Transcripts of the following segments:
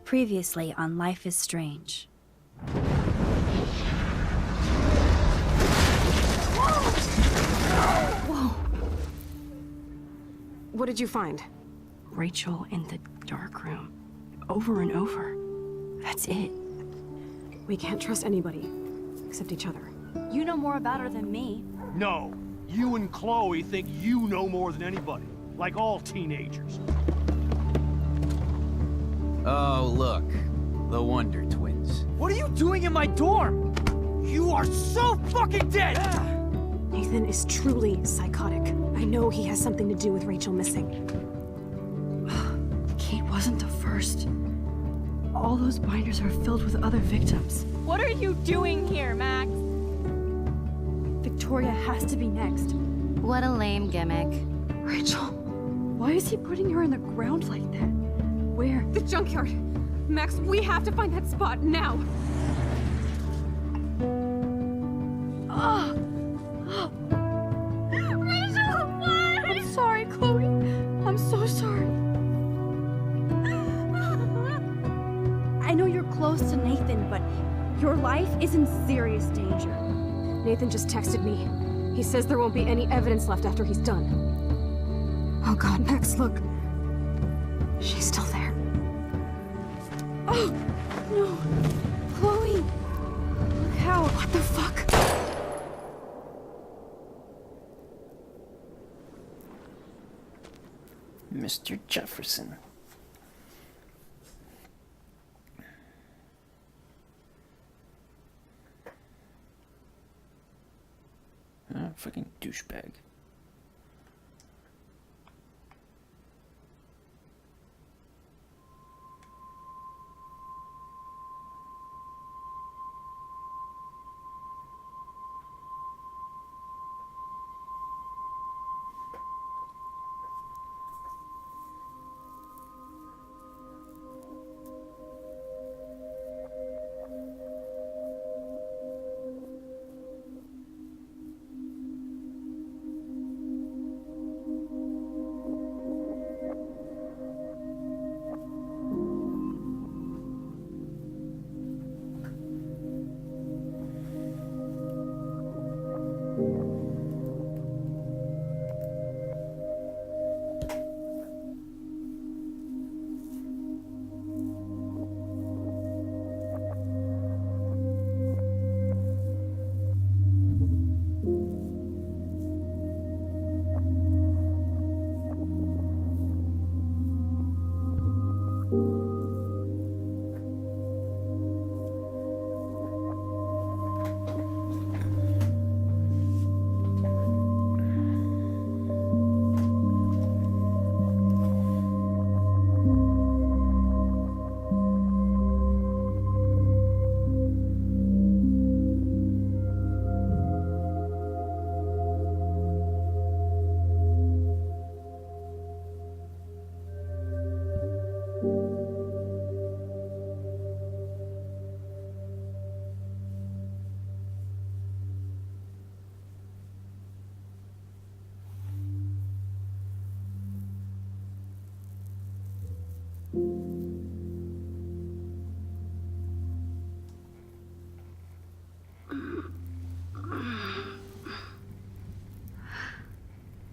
Previously on Life is Strange. Whoa! What did you find? Rachel in the dark room. Over and over. That's it. We can't trust anybody, except each other. You know more about her than me. No. You and Chloe think you know more than anybody. Like all teenagers. Oh, look. The Wonder Twins. What are you doing in my dorm? You are so fucking dead! Nathan is truly psychotic. I know he has something to do with Rachel missing. Kate wasn't the first. All those binders are filled with other victims. What are you doing here, Max? Victoria has to be next. What a lame gimmick. Rachel, why is he putting her in the ground like that? Where? The junkyard! Max, we have to find that spot now! Rachel, what? I'm sorry, Chloe. I'm so sorry. I know you're close to Nathan, but your life is in serious danger. Nathan just texted me. He says there won't be any evidence left after he's done. Oh god, Max, look. She's still there. Oh, no. Chloe. Look how. What the fuck? Mr. Jefferson. Fucking douchebag.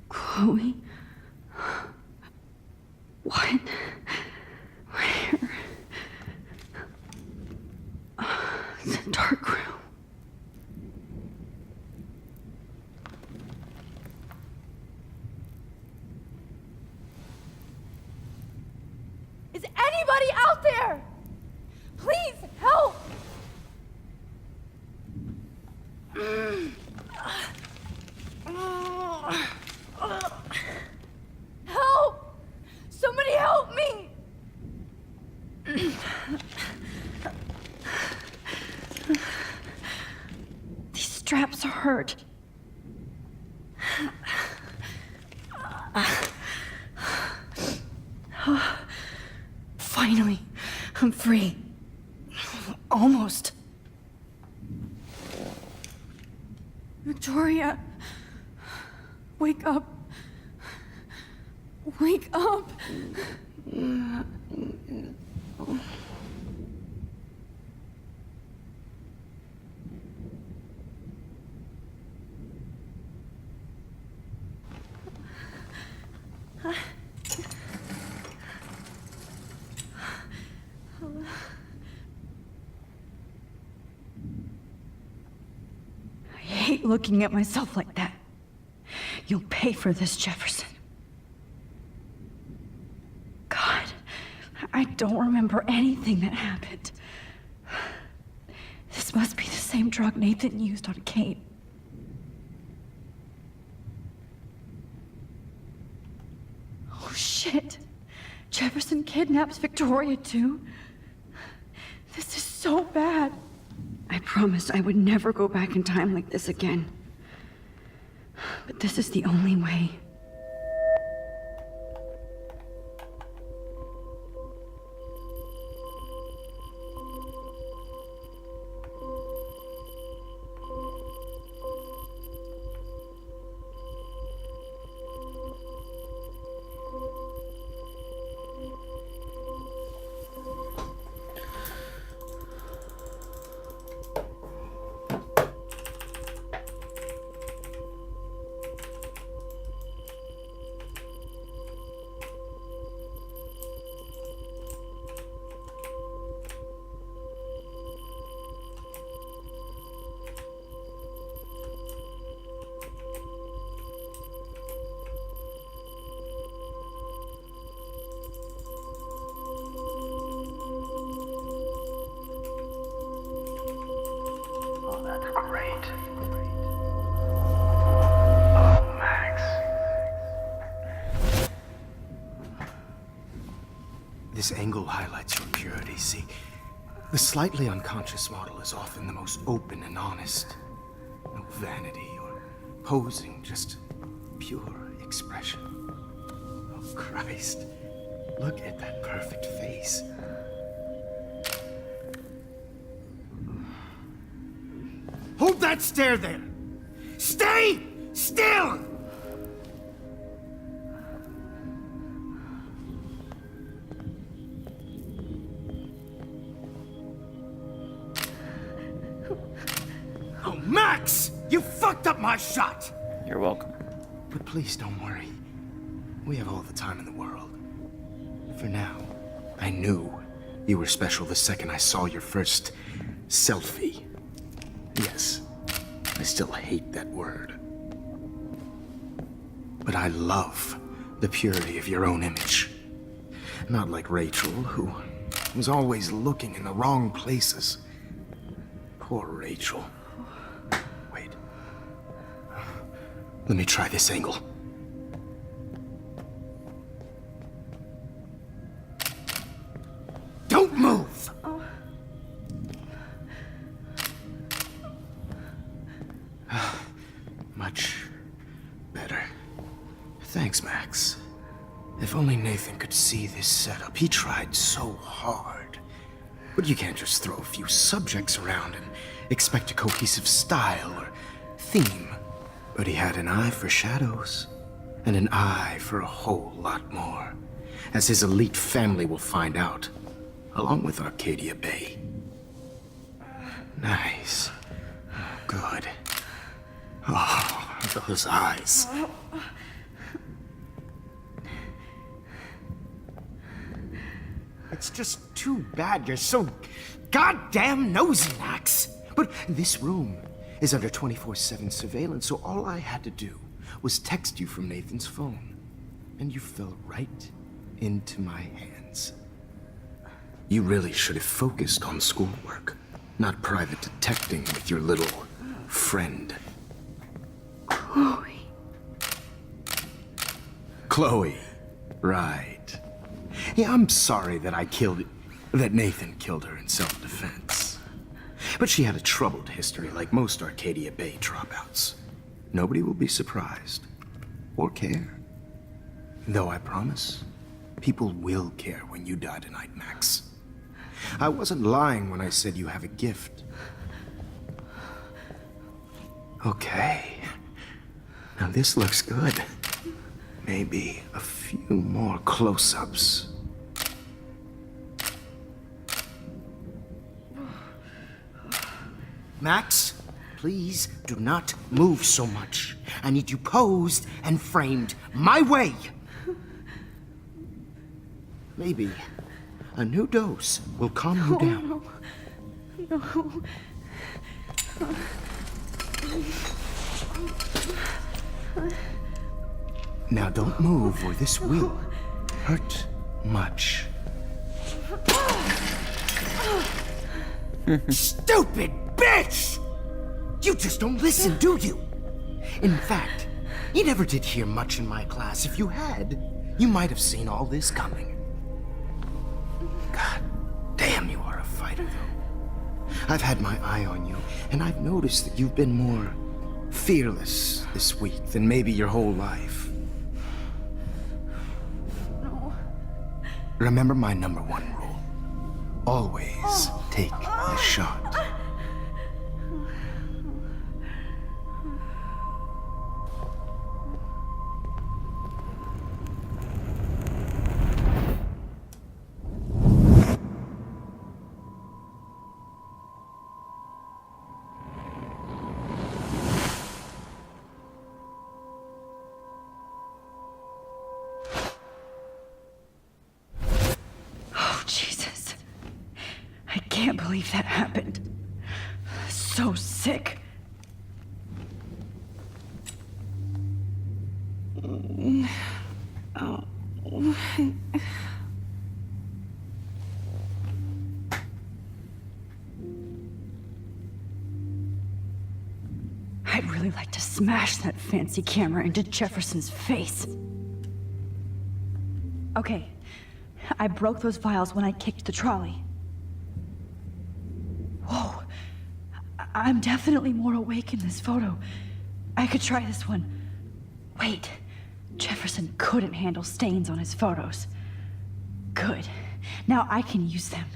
Chloe? What? Where? It's a dark room. Is anybody out there? Please help! Help! Somebody help me! These straps hurt. Finally, I'm free. Almost. Victoria, wake up. Wake up. hate looking at myself like that. You'll pay for this, Jefferson. God, I don't remember anything that happened. This must be the same drug Nathan used on Kate. Oh shit! Jefferson kidnaps Victoria too? This is so bad. I promised I would never go back in time like this again. But this is the only way. Great. Oh, Max. This angle highlights your purity, see? The slightly unconscious model is often the most open and honest. No vanity or posing, just pure expression. Oh, Christ. Look at that perfect face. Hold that stare there! Stay still! Oh, Max! You fucked up my shot! You're welcome. But please don't worry. We have all the time in the world. For now, I knew you were special the second I saw your first selfie. Yes, I still hate that word. But I love the purity of your own image. Not like Rachel, who was always looking in the wrong places. Poor Rachel. Wait. Let me try this angle. Don't move! Much better. Thanks, Max. If only Nathan could see this setup. He tried so hard. But you can't just throw a few subjects around and expect a cohesive style or theme. But he had an eye for shadows, and an eye for a whole lot more, as his elite family will find out, along with Arcadia Bay. Nice. Good. Oh, those eyes. It's just too bad you're so goddamn nosy, Max. But this room is under 24/7 surveillance, so all I had to do was text you from Nathan's phone. And you fell right into my hands. You really should have focused on schoolwork, not private detecting with your little friend. Chloe. Chloe. Right. Yeah, I'm sorry that that Nathan killed her in self-defense. But she had a troubled history like most Arcadia Bay dropouts. Nobody will be surprised. Or care. Though I promise, people will care when you die tonight, Max. I wasn't lying when I said you have a gift. Okay. Now this looks good. Maybe a few more close-ups. Max, please do not move so much. I need you posed and framed my way. Maybe a new dose will calm you down. No. Now don't move or this will hurt much. Stupid bitch! You just don't listen, do you? In fact, you never did hear much in my class. If you had, you might have seen all this coming. God damn, you are a fighter, though. I've had my eye on you, and I've noticed that you've been more fearless this week than maybe your whole life. No. Remember my number one rule. Always take the shot. Oh, Jesus. I can't believe that happened. So sick. I'd really like to smash that fancy camera into Jefferson's face. Okay, I broke those vials when I kicked the trolley. Whoa, I'm definitely more awake in this photo. I could try this one. Wait, Jefferson couldn't handle stains on his photos. Good, now I can use them.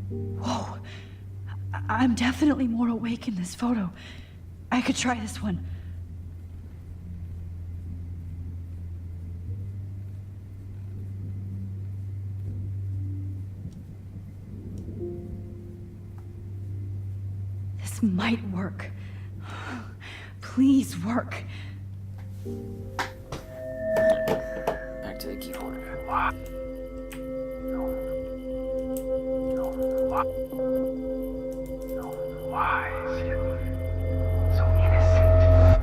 Whoa, I'm definitely more awake in this photo. I could try this one. This might work. Please work. Back to the keyboard. Why is he so innocent?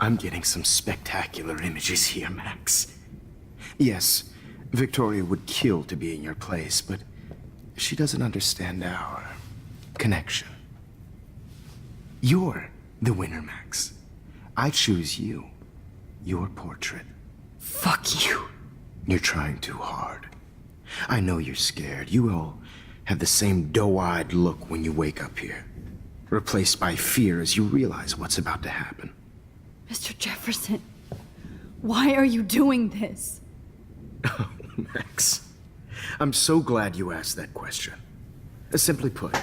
I'm getting some spectacular images here, Max. Yes, Victoria would kill to be in your place, but she doesn't understand our connection. You're the winner, Max. I choose you. Your portrait. Fuck you. You're trying too hard. I know you're scared. You all have the same doe-eyed look when you wake up here, replaced by fear as you realize what's about to happen. Mr. Jefferson, why are you doing this? Oh, Max. I'm so glad you asked that question. Simply put,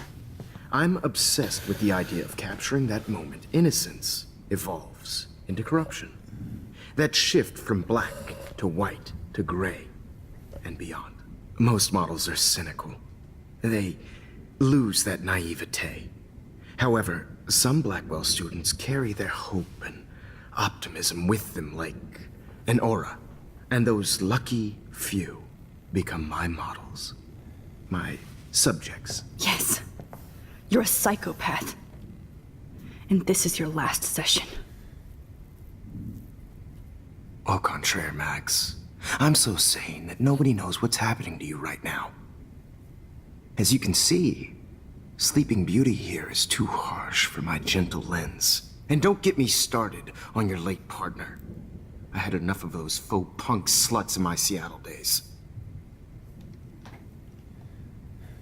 I'm obsessed with the idea of capturing that moment innocence evolves into corruption. That shift from black to white to gray and beyond. Most models are cynical. They lose that naivete. However, some Blackwell students carry their hope and optimism with them like an aura. And those lucky few become my models. My subjects. Yes, you're a psychopath. And this is your last session. Au contraire, Max. I'm so sane that nobody knows what's happening to you right now. As you can see, Sleeping Beauty here is too harsh for my gentle lens. And don't get me started on your late partner. I had enough of those faux punk sluts in my Seattle days.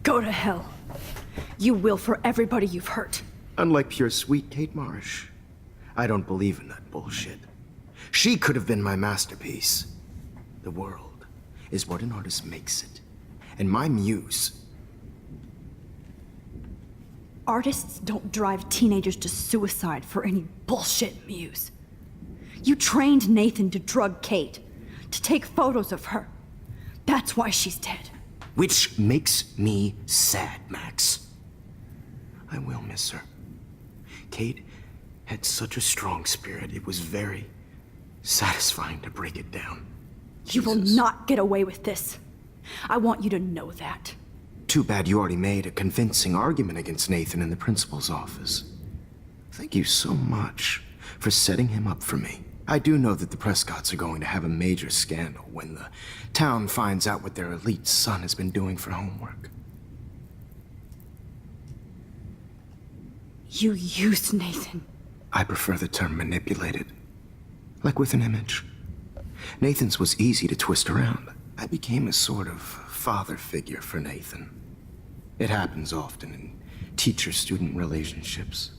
Go to hell. You will for everybody you've hurt. Unlike pure sweet Kate Marsh, I don't believe in that bullshit. She could have been my masterpiece. The world is what an artist makes it. And my muse... Artists don't drive teenagers to suicide for any bullshit muse. You trained Nathan to drug Kate, to take photos of her. That's why she's dead. Which makes me sad, Max. I will miss her. Kate had such a strong spirit, it was very satisfying to break it down. You will not get away with this. I want you to know that. Too bad you already made a convincing argument against Nathan in the principal's office. Thank you so much for setting him up for me. I do know that the Prescotts are going to have a major scandal when the town finds out what their elite son has been doing for homework. You used Nathan. I prefer the term manipulated. Like with an image. Nathan's was easy to twist around. I became a sort of father figure for Nathan. It happens often in teacher-student relationships.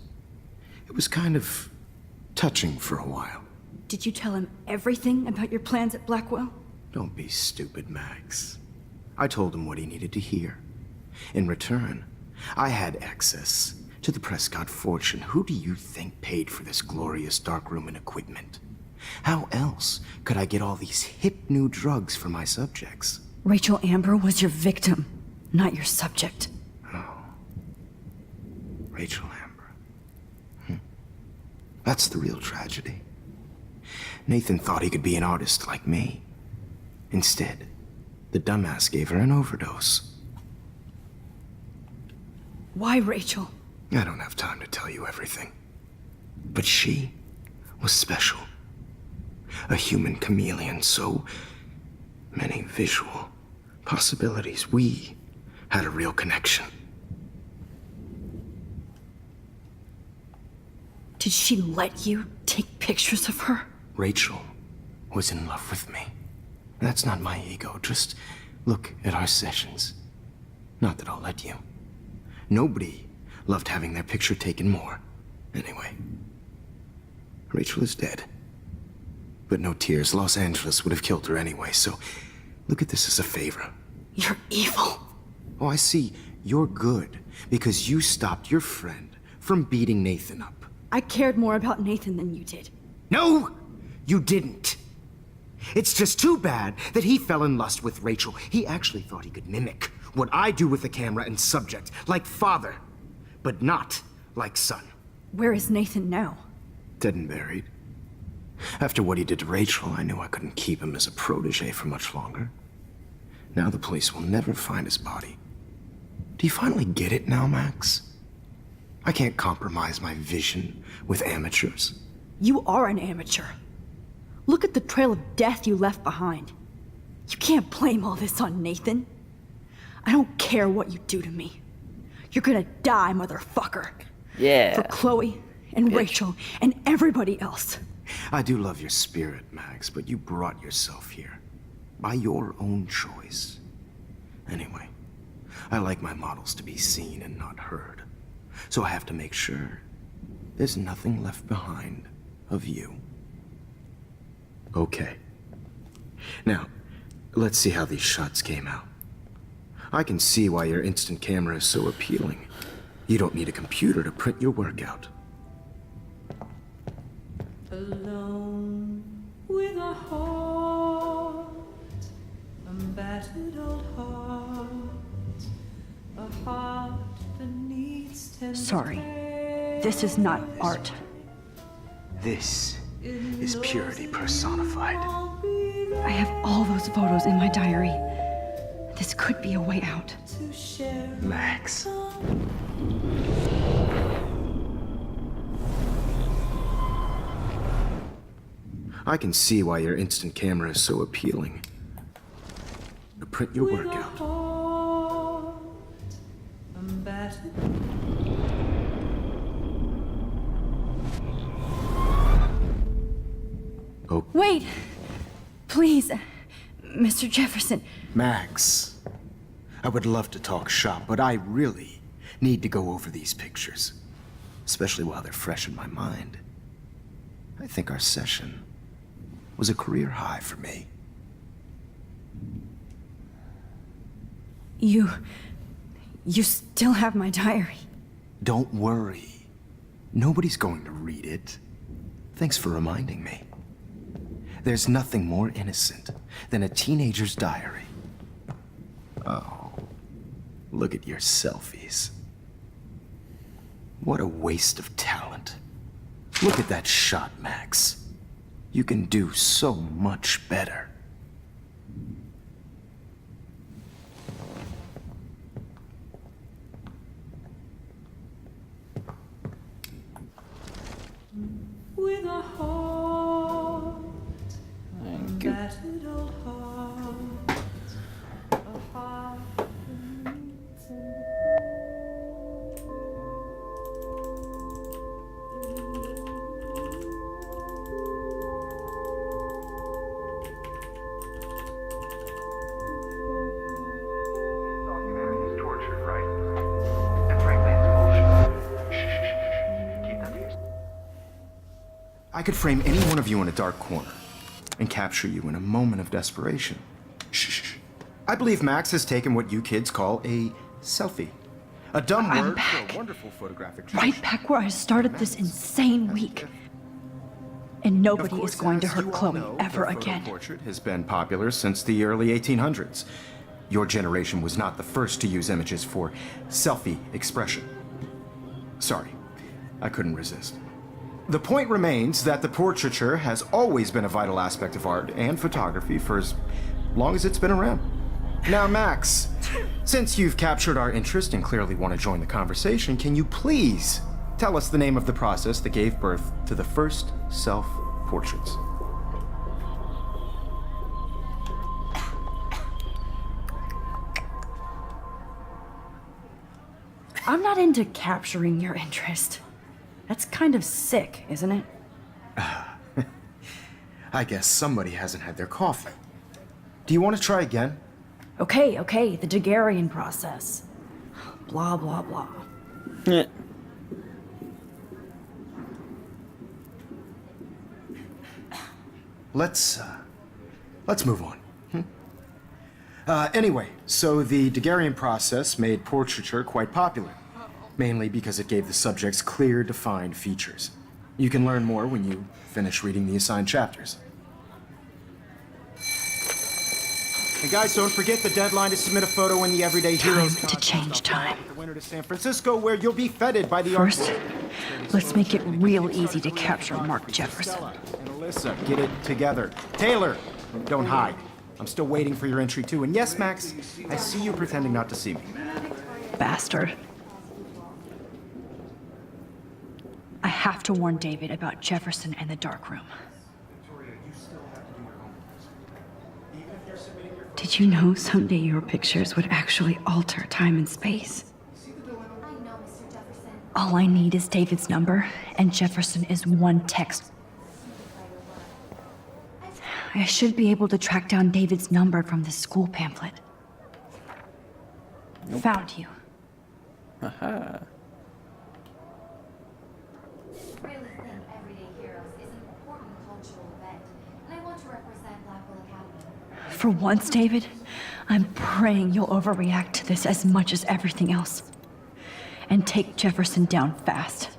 It was kind of touching for a while. Did you tell him everything about your plans at Blackwell? Don't be stupid, Max. I told him what he needed to hear. In return, I had access to the Prescott fortune. Who do you think paid for this glorious darkroom and equipment? How else could I get all these hip new drugs for my subjects? Rachel Amber was your victim, not your subject. Rachel Amber. That's the real tragedy. Nathan thought he could be an artist like me. Instead, the dumbass gave her an overdose. Why Rachel? I don't have time to tell you everything. But she was special. A human chameleon, so many visual possibilities. We had a real connection. Did she let you take pictures of her? Rachel was in love with me. That's not my ego. Just look at our sessions. Not that I'll let you. Nobody loved having their picture taken more. Anyway, Rachel is dead. But no tears. Los Angeles would have killed her anyway, so look at this as a favor. You're evil. Oh, I see. You're good because you stopped your friend from beating Nathan up. I cared more about Nathan than you did. No, you didn't. It's just too bad that he fell in lust with Rachel. He actually thought he could mimic what I do with the camera and subject, like father, but not like son. Where is Nathan now? Dead and buried. After what he did to Rachel, I knew I couldn't keep him as a protege for much longer. Now the police will never find his body. Do you finally get it now, Max? I can't compromise my vision with amateurs. You are an amateur. Look at the trail of death you left behind. You can't blame all this on Nathan. I don't care what you do to me. You're gonna die, motherfucker. Yeah. For Chloe and Rachel and everybody else. I do love your spirit, Max, but you brought yourself here. By your own choice. Anyway, I like my models to be seen and not heard. So I have to make sure there's nothing left behind of you. Okay. Now, let's see how these shots came out. I can see why your instant camera is so appealing. You don't need a computer to print your work out. Alone with a heart, a battered old heart, a heart that needs tender Sorry. This is not art. This is purity personified. I have all those photos in my diary. This could be a way out. to share. Max. I can see why your instant camera is so appealing. To print your work out. Heart, a battered Oh, Wait! Please, Mr. Jefferson. Max. I would love to talk shop, but I really need to go over these pictures. Especially while they're fresh in my mind. I think our session was a career high for me. You still have my diary. Don't worry. Nobody's going to read it. Thanks for reminding me. There's nothing more innocent than a teenager's diary. Oh, look at your selfies. What a waste of talent. Look at that shot, Max. You can do so much better. with a heart, a battered old heart, a heart that needs Humanity is tortured, right? And frankly, it's bullshit. Shh. Keep that to yourself. I could frame any one of you in a dark corner and capture you in a moment of desperation. Shh. I believe Max has taken what you kids call a selfie. A dumb I'm word back. for a wonderful photographic Right tradition. back where I started this insane week. And Of nobody course, is going to as hurt you all Chloe know, ever the photo again. portrait has been popular since the early 1800s. Your generation was not the first to use images for selfie expression. Sorry, I couldn't resist. The point remains that the portraiture has always been a vital aspect of art and photography for as long as it's been around. Now, Max, since you've captured our interest and clearly want to join the conversation, can you please tell us the name of the process that gave birth to the first self-portraits? I'm not into capturing your interest. That's kind of sick, isn't it? I guess somebody hasn't had their coffee. Do you want to try again? Okay, the Daguerrean process. Blah, blah, blah. Let's move on. Anyway, so the Daguerrean process made portraiture quite popular, mainly because it gave the subjects clear, defined features. You can learn more when you finish reading the assigned chapters. And guys, don't forget the deadline to submit a photo in the Everyday Heroes Time to change time. The winter to San Francisco, where you'll be feted by the art. First, let's make it real easy to capture Mark Jefferson. And Alyssa, get it together. Taylor, don't hide. I'm still waiting for your entry too. And yes, Max, I see you pretending not to see me. Bastard. I have to warn David about Jefferson and the dark room. Did you know someday your pictures would actually alter time and space? All I need is David's number, and Jefferson is one text. I should be able to track down David's number from the school pamphlet. Found you. Aha. Really think Everyday Heroes is an important cultural event, and I want to represent Blackwell Academy. For once, David, I'm praying you'll overreact to this as much as everything else. And take Jefferson down fast.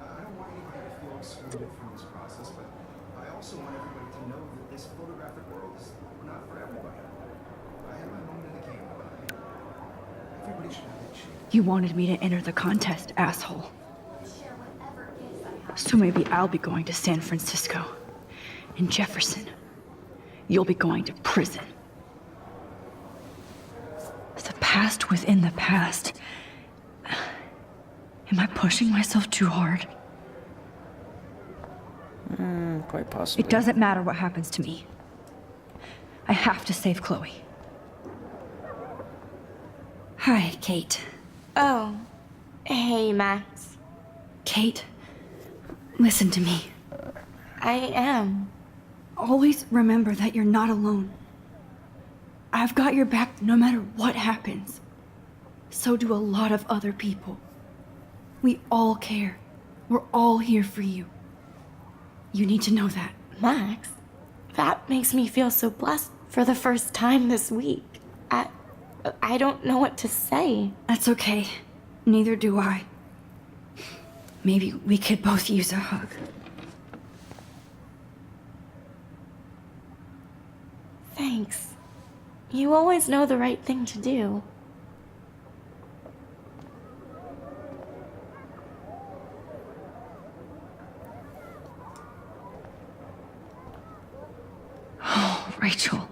I don't want anybody to feel excluded from this process, but I also want everybody to know that this photographic world is not for everybody. I had my moment in the game, but everybody should have their chance. You wanted me to enter the contest, asshole. Share whatever gifts I have. So maybe I'll be going to San Francisco. And Jefferson, you'll be going to prison. The past within the past. Am I pushing myself too hard? Quite possibly. It doesn't matter what happens to me. I have to save Chloe. Hi, Kate. Oh. Hey, Max. Kate, listen to me. I am. Always remember that you're not alone. I've got your back no matter what happens. So do a lot of other people. We all care. We're all here for you. You need to know that. Max, that makes me feel so blessed for the first time this week. I don't know what to say. That's okay. Neither do I. Maybe we could both use a hug. Thanks. You always know the right thing to do. Oh, Rachel.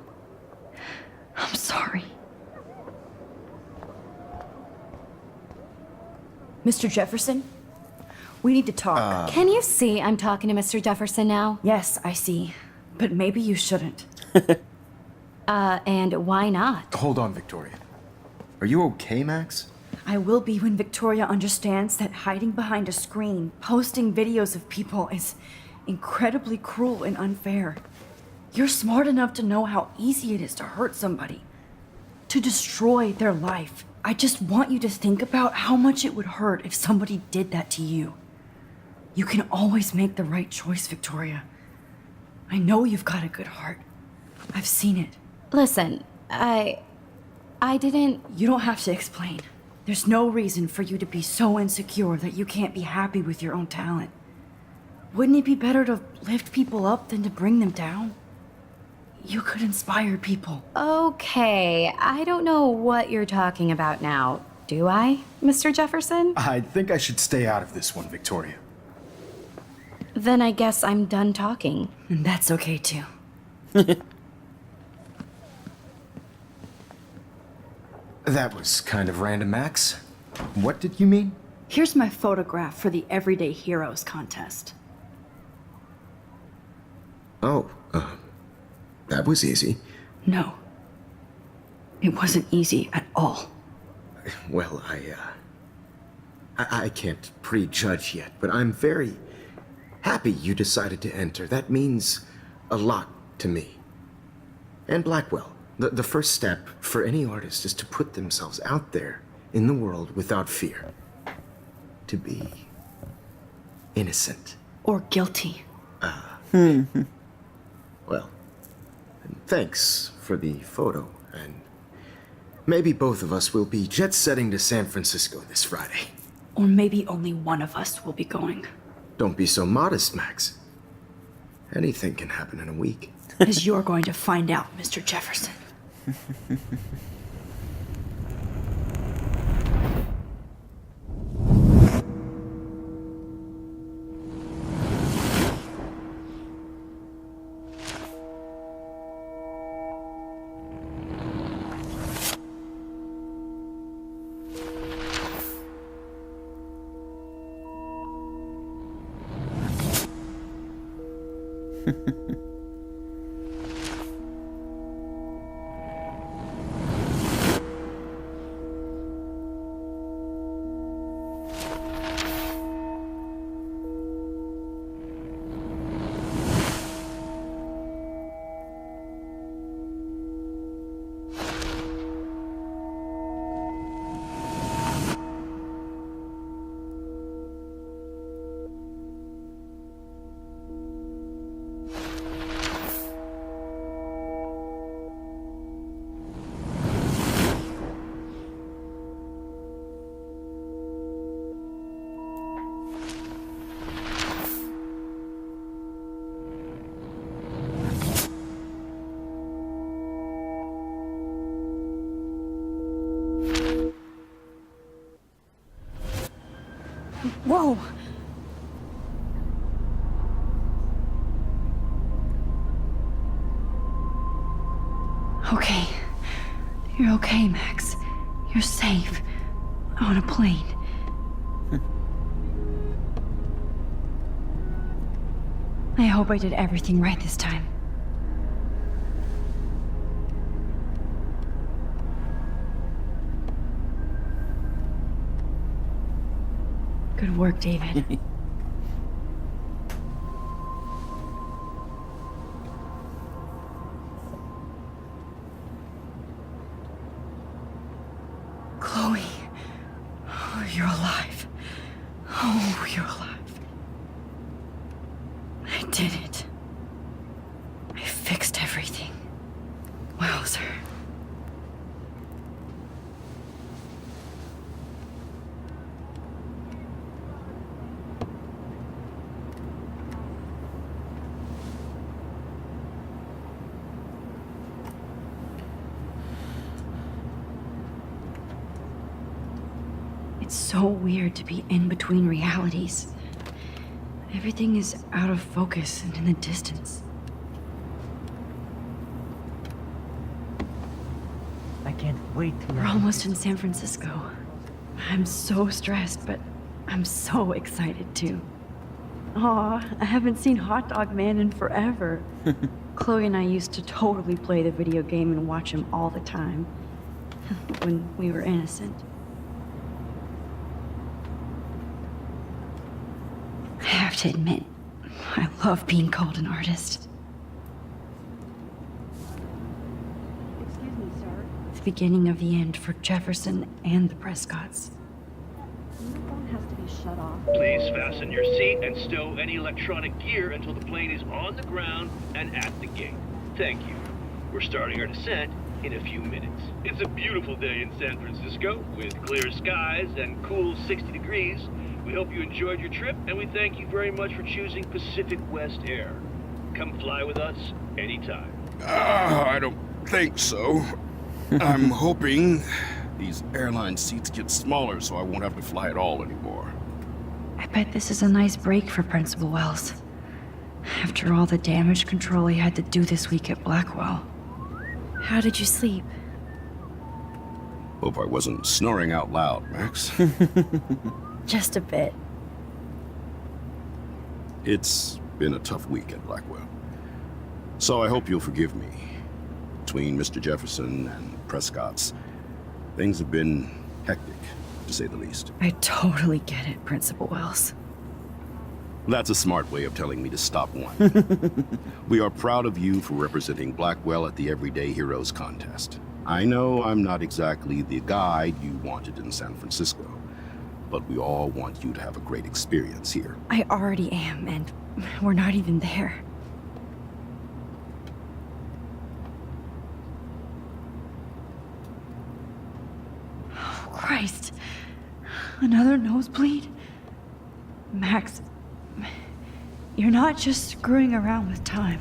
I'm sorry. Mr. Jefferson, We need to talk. Can you see I'm talking to Mr. Jefferson now? Yes, I see. But maybe you shouldn't. And why not? Hold on, Victoria. Are you okay, Max? I will be when Victoria understands that hiding behind a screen, posting videos of people is incredibly cruel and unfair. You're smart enough to know how easy it is to hurt somebody, to destroy their life. I just want you to think about how much it would hurt if somebody did that to you. You can always make the right choice, Victoria. I know you've got a good heart. I've seen it. Listen, I didn't... You don't have to explain. There's no reason for you to be so insecure that you can't be happy with your own talent. Wouldn't it be better to lift people up than to bring them down? You could inspire people. Okay, I don't know what you're talking about now. Do I, Mr. Jefferson? I think I should stay out of this one, Victoria. Then I guess I'm done talking. And that's okay too. That was kind of random, Max. What did you mean? Here's my photograph for the Everyday Heroes contest. Oh, that was easy. No. It wasn't easy at all. Well, I can't prejudge yet, but I'm very happy you decided to enter. That means a lot to me. And Blackwell. The first step for any artist is to put themselves out there in the world without fear. To be innocent. Or guilty. Well, thanks for the photo, and maybe both of us will be jet-setting to San Francisco this Friday. Or maybe only one of us will be going. Don't be so modest, Max. Anything can happen in a week. As you're going to find out, Mr. Jefferson. Whoa! Okay. You're okay, Max. You're safe. On a plane. I hope I did everything right this time. Good work, David. Chloe. Oh, you're alive. Oh, you're alive. I did it. I fixed everything. Wowzer. It's so weird to be in between realities. Everything is out of focus and in the distance. I can't wait to We're almost in San Francisco. I'm so stressed, but I'm so excited too. Aw, I haven't seen Hot Dog Man in forever. Chloe and I used to totally play the video game and watch him all the time. When we were innocent. I have to admit, I love being called an artist. Excuse me, sir. The beginning of the end for Jefferson and the Prescotts. Your phone has to be shut off. Please fasten your seat and stow any electronic gear until the plane is on the ground and at the gate. Thank you. We're starting our descent in a few minutes. It's a beautiful day in San Francisco with clear skies and cool 60 degrees. We hope you enjoyed your trip, and we thank you very much for choosing Pacific West Air. Come fly with us anytime. I don't think so. I'm hoping these airline seats get smaller so I won't have to fly at all anymore. I bet this is a nice break for Principal Wells. After all the damage control he had to do this week at Blackwell. How did you sleep? Hope I wasn't snoring out loud, Max. Just a bit. It's been a tough week at Blackwell. So I hope you'll forgive me. Between Mr. Jefferson and Prescott's, things have been hectic, to say the least. I totally get it, Principal Wells. That's a smart way of telling me to stop one. We are proud of you for representing Blackwell at the Everyday Heroes contest. I know I'm not exactly the guide you wanted in San Francisco, but we all want you to have a great experience here. I already am, and we're not even there. Oh, Christ. Another nosebleed? Max, you're not just screwing around with time.